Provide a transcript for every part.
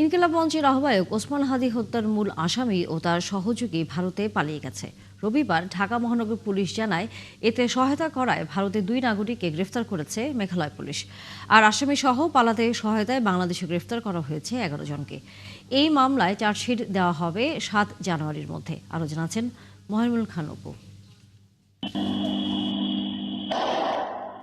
ইনকিলাব মঞ্চের আহ্বায়ক ওসমান হাদী হত্যার মূল আসামি ও তার সহযোগী ভারতে পালিয়ে গেছে। রবিবার ঢাকা মহানগর পুলিশ জানায়, এতে সহায়তা করায় ভারতের 2 নাগরিককে গ্রেফতার করেছে মেঘালয় পুলিশ। আর আসামি সহ পালাতে সহায়তায় বাংলাদেশে গ্রেফতার করা হয়েছে 11 জনকে। এই মামলায় চার্জশিট দেওয়া হবে 7 জানুয়ারির মধ্যে। আরও জানাচ্ছেন মহিমুল খান অপু।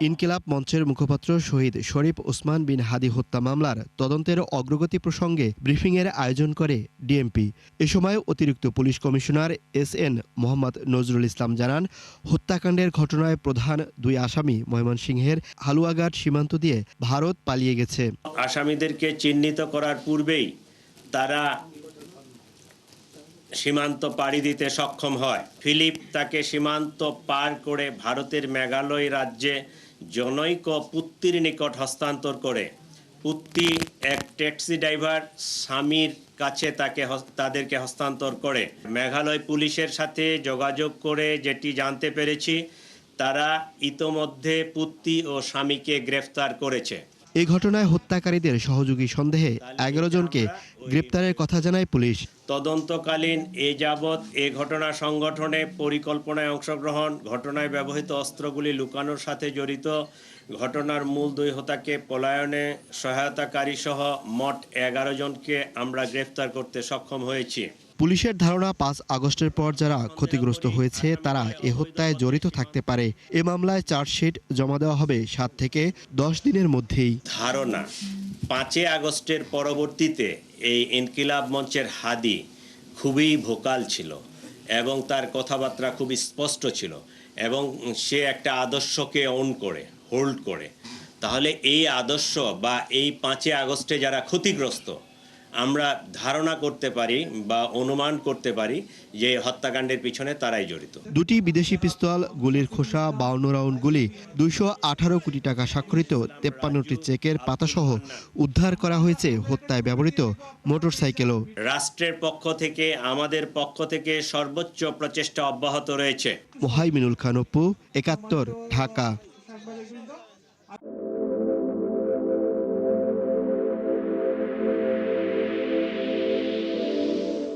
ইনকিলাব মঞ্চের মুখপাত্র শহীদ শরীফ ওসমান বিন হাদী হত্যা মামলার তদন্তের অগ্রগতি প্রসঙ্গে ব্রিফিংয়ের আয়োজন করে ডিএমপি। এ সময় অতিরিক্ত police commissioner SN Mohammad Nazrul Islam জানান, হত্যাকাণ্ডের ঘটনায় প্রধান 2 আসামি ময়মনসিংহের হালুয়াঘাট সীমান্ত দিয়ে ভারত পালিয়ে গেছে। আসামিদেরকে চিহ্নিত করার পূর্বেই তারা সীমান্ত পাড়ি দিতে সক্ষম হয়। ফিলিপ তাকে সীমান্ত পার করে ভারতের মেঘালয় রাজ্যে জনৈক পুত্তির নিকট হস্তান্তর করে। পুত্তি এক ট্যাক্সি ড্রাইভার স্বামীর কাছে তাদেরকে হস্তান্তর করে। মেঘালয় পুলিশের সাথে যোগাযোগ করে যেটি জানতে পেরেছি, তারা ইতোমধ্যে পুত্তি ও স্বামীকে গ্রেফতার করেছে। এই ঘটনায় হত্যাকারীদের সহযোগী সন্দেহে 11 জনকে গ্রেপ্তারের কথা জানায় পুলিশ। তদন্তকালীন এ যাবৎ এ ঘটনা সংগঠনে পরিকল্পনায় অংশগ্রহণ, ঘটনায় ব্যবহৃত অস্ত্রগুলি লুকানোর সাথে জড়িত, ঘটনার মূল 2 হোতাকে পলায়নে সহায়তাকারী সহ মোট 11 জনকে আমরা গ্রেফতার করতে সক্ষম হয়েছি। পুলিশের ধারণা 5 আগস্টের পর যারা ক্ষতিগ্রস্ত হয়েছে তারা এ হত্যায় জড়িত থাকতে পারে। এ মামলায় চার্জশিট জমা দেওয়া হবে 7 থেকে 10 দিনের মধ্যেই। ধারণা 5 আগস্টের পরবর্তীতে এই ইনকিলাব মঞ্চের হাদী খুবই ভোকাল ছিল এবং তার কথাবার্তা খুব স্পষ্ট ছিল এবং সে একটা আদর্শকে হোল্ড করে। তাহলে এই আদর্শ বা এই 5 আগস্টে যারা ক্ষতিগ্রস্ত, আমরা ধারণা করতে পারি বা অনুমান করতে পারি যে হত্যাকাণ্ডের পিছনে তারাই জড়িত। 2টি বিদেশি পিস্তল, গুলির খোসা, 52 রাউন্ড গুলি, 218 কোটি টাকা স্বাক্ষরিত 53টি চেকের পাতাসহ উদ্ধার করা হয়েছে হত্যায় ব্যবহৃত মোটরসাইকেলও। রাষ্ট্রের পক্ষ থেকে, আমাদের পক্ষ থেকে সর্বোচ্চ প্রচেষ্টা অব্যাহত রয়েছে। মহিমুল খান অপু, 71, ঢাকা।